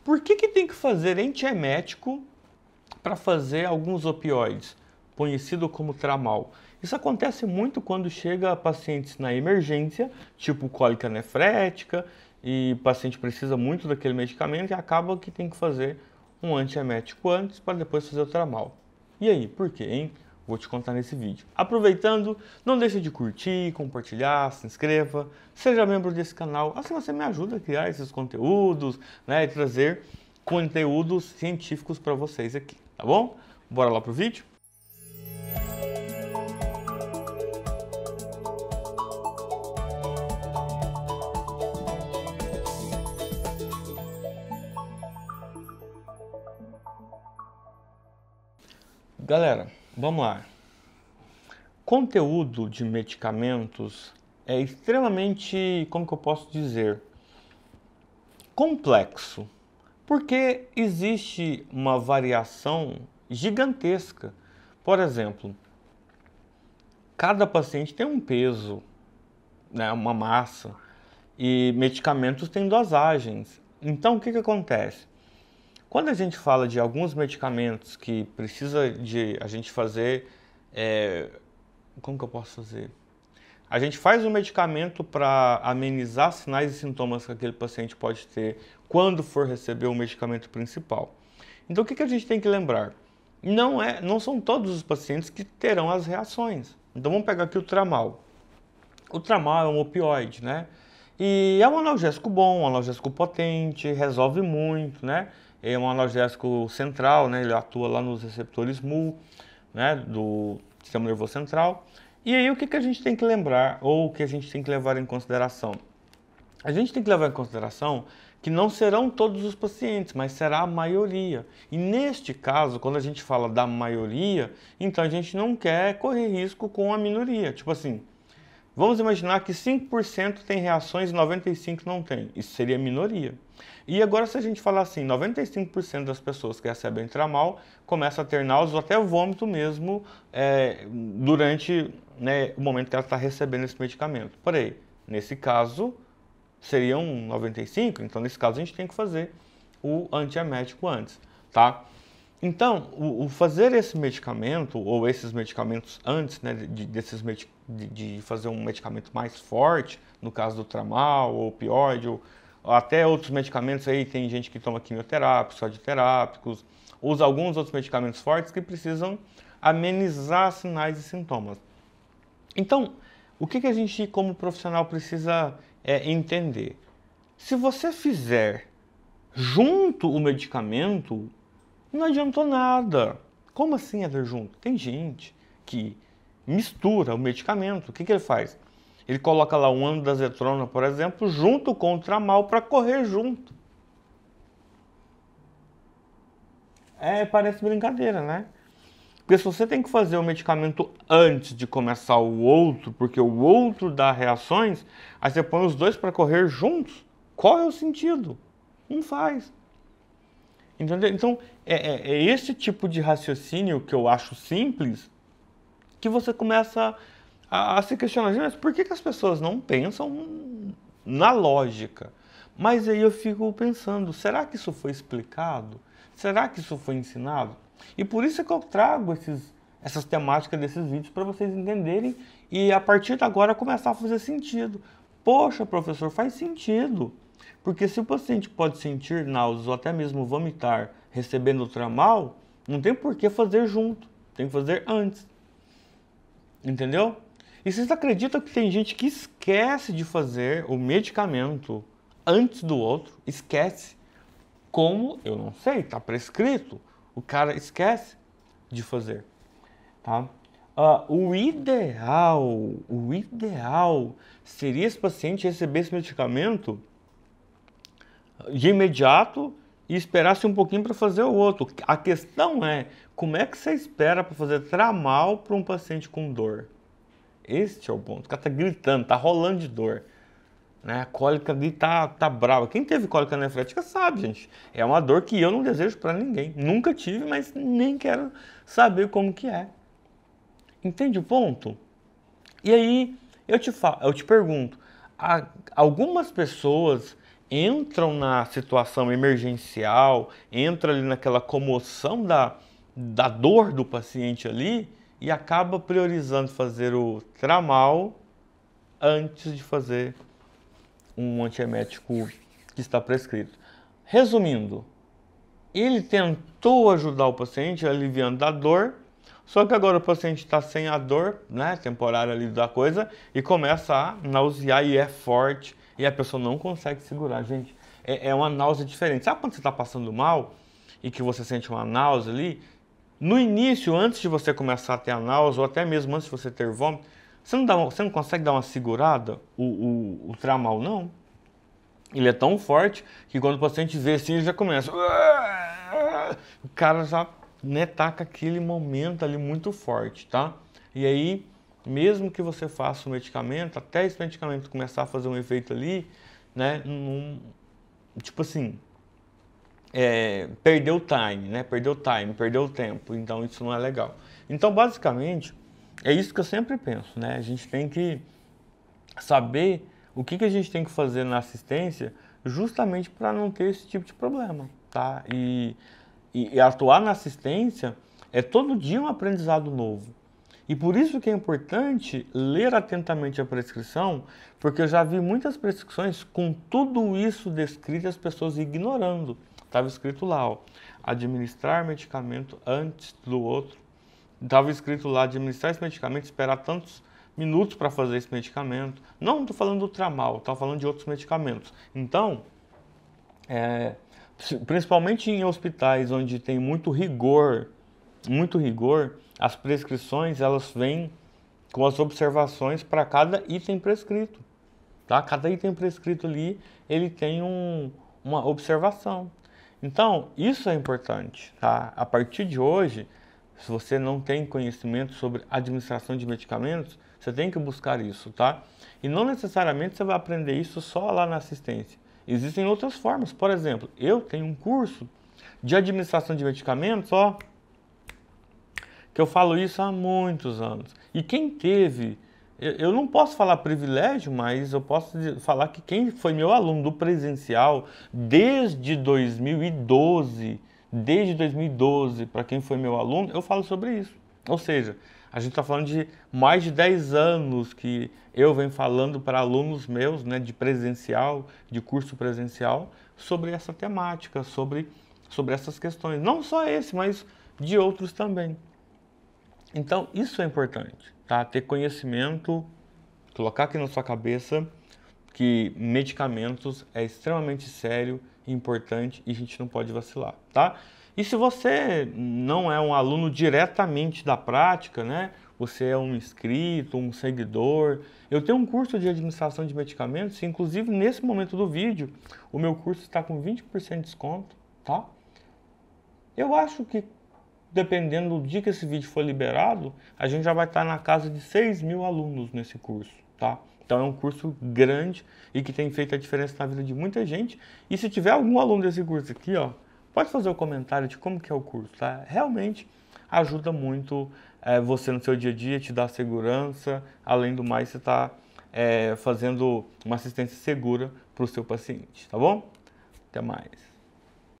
Por que tem que fazer antiemético para fazer alguns opioides, conhecido como tramal? Isso acontece muito quando chega pacientes na emergência, tipo cólica nefrética, e o paciente precisa muito daquele medicamento e acaba que tem que fazer um antiemético antes para depois fazer o tramal. E aí, por quê, hein? Vou te contar nesse vídeo. Aproveitando, não deixe de curtir, compartilhar, se inscreva, seja membro desse canal, assim você me ajuda a criar esses conteúdos, né, e trazer conteúdos científicos para vocês aqui, tá bom? Bora lá pro vídeo? Galera, vamos lá. Conteúdo de medicamentos é extremamente, como que eu posso dizer, complexo, porque existe uma variação gigantesca. Por exemplo, cada paciente tem um peso, né, uma massa, e medicamentos têm dosagens. Então, o que acontece? Quando a gente fala de alguns medicamentos que precisa de a gente fazer, como que eu posso fazer? A gente faz um medicamento para amenizar sinais e sintomas que aquele paciente pode ter quando for receber o medicamento principal. Então, o que a gente tem que lembrar? Não são todos os pacientes que terão as reações. Então, vamos pegar aqui o tramal. O tramal é um opioide, né? E é um analgésico bom, um analgésico potente, resolve muito, né? É um analgésico central, né? Ele atua lá nos receptores mu, né? Do sistema nervoso central. E aí o que a gente tem que lembrar, ou o que a gente tem que levar em consideração? A gente tem que levar em consideração que não serão todos os pacientes, mas será a maioria. E neste caso, quando a gente fala da maioria, então a gente não quer correr risco com a minoria. Tipo assim, vamos imaginar que 5% tem reações e 95% não tem. Isso seria minoria. E agora se a gente falar assim, 95% das pessoas que recebem tramal começam a ter náuseas ou até vômito mesmo durante, né, o momento que ela está recebendo esse medicamento. Porém, nesse caso, seriam 95%, então nesse caso a gente tem que fazer o antiemético antes, tá? Então, o fazer esse medicamento, ou esses medicamentos antes, né, de fazer um medicamento mais forte, no caso do tramal, ou opioide, ou até outros medicamentos aí, tem gente que toma quimioterápicos, radioterápicos, usa alguns outros medicamentos fortes que precisam amenizar sinais e sintomas. Então, o que a gente, como profissional, precisa entender? Se você fizer junto o medicamento, não adiantou nada. Como assim, Eder, junto? Tem gente que mistura o medicamento. O que ele faz? Ele coloca lá um andazetrona, por exemplo, junto com o tramal para correr junto. Parece brincadeira, né? Porque se você tem que fazer o medicamento antes de começar o outro, porque o outro dá reações, aí você põe os dois para correr juntos, qual é o sentido? Não faz. Entendeu? Então, é esse tipo de raciocínio que eu acho simples, que você começa a se questionar, mas por que as pessoas não pensam na lógica? Mas aí eu fico pensando, será que isso foi explicado? Será que isso foi ensinado? E por isso é que eu trago essas temáticas desses vídeos para vocês entenderem e a partir de agora começar a fazer sentido. Poxa, professor, faz sentido. Porque se o paciente pode sentir náuseas ou até mesmo vomitar recebendo o tramal, não tem por que fazer junto, tem que fazer antes. Entendeu? E vocês acreditam que tem gente que esquece de fazer o medicamento antes do outro? Esquece. Como? Eu não sei, está prescrito. O cara esquece de fazer. Tá? O ideal seria esse paciente receber esse medicamento de imediato e esperasse um pouquinho para fazer o outro. A questão é, como é que você espera para fazer tramal para um paciente com dor? Este é o ponto. O cara tá gritando, tá rolando de dor. Né? A cólica ali tá brava. Quem teve cólica nefrética sabe, gente. É uma dor que eu não desejo para ninguém. Nunca tive, mas nem quero saber como que é. Entende o ponto? E aí, eu te pergunto, algumas pessoas entram na situação emergencial, entra ali naquela comoção da dor do paciente ali e acaba priorizando fazer o tramal antes de fazer um antiemético que está prescrito. Resumindo, ele tentou ajudar o paciente aliviando a dor, só que agora o paciente está sem a dor, né, temporária ali da coisa, e começa a nausear e é forte, e a pessoa não consegue segurar. Gente, é uma náusea diferente. Sabe quando você está passando mal e que você sente uma náusea ali? No início, antes de você começar a ter a náusea, ou até mesmo antes de você ter vômito, você não consegue dar uma segurada, o tramal não. Ele é tão forte que quando o paciente vê assim, ele já começa. O cara já, né, taca aquele momento ali muito forte, tá? E aí, mesmo que você faça o medicamento, até esse medicamento começar a fazer um efeito ali, né, tipo assim, perdeu o time, né? Perdeu o time, perdeu o tempo, então isso não é legal. Então, basicamente, é isso que eu sempre penso, né? A gente tem que saber o que a gente tem que fazer na assistência justamente para não ter esse tipo de problema, tá? E atuar na assistência é todo dia um aprendizado novo. E por isso que é importante ler atentamente a prescrição, porque eu já vi muitas prescrições com tudo isso descrito e as pessoas ignorando. Estava escrito lá, ó, administrar medicamento antes do outro. Estava escrito lá, administrar esse medicamento, esperar tantos minutos para fazer esse medicamento. Não estou falando do tramal, estou falando de outros medicamentos. Então, principalmente em hospitais onde tem muito rigor, as prescrições elas vêm com as observações para cada item prescrito, tá? Cada item prescrito ali, ele tem uma observação. Então, isso é importante, tá? A partir de hoje, se você não tem conhecimento sobre administração de medicamentos, você tem que buscar isso, tá? E não necessariamente você vai aprender isso só lá na assistência. Existem outras formas. Por exemplo, eu tenho um curso de administração de medicamentos, ó, que eu falo isso há muitos anos. E quem teve, eu não posso falar privilégio, mas eu posso falar que quem foi meu aluno do presencial desde 2012, para quem foi meu aluno, eu falo sobre isso. Ou seja, a gente está falando de mais de 10 anos que eu venho falando para alunos meus, né, de presencial, de curso presencial, sobre essa temática, sobre essas questões. Não só esse, mas de outros também. Então, isso é importante, tá? Ter conhecimento, colocar aqui na sua cabeça que medicamentos é extremamente sério, importante e a gente não pode vacilar, tá? E se você não é um aluno diretamente da prática, né? Você é um inscrito, um seguidor. Eu tenho um curso de administração de medicamentos, inclusive nesse momento do vídeo, o meu curso está com 20% de desconto, tá? Eu acho que dependendo do dia que esse vídeo for liberado, a gente já vai estar na casa de 6.000 alunos nesse curso, tá? Então é um curso grande e que tem feito a diferença na vida de muita gente. E se tiver algum aluno desse curso aqui, ó, pode fazer o comentário de como que é o curso, tá? Realmente ajuda muito você no seu dia a dia, te dá segurança. Além do mais, você está fazendo uma assistência segura para o seu paciente, tá bom? Até mais.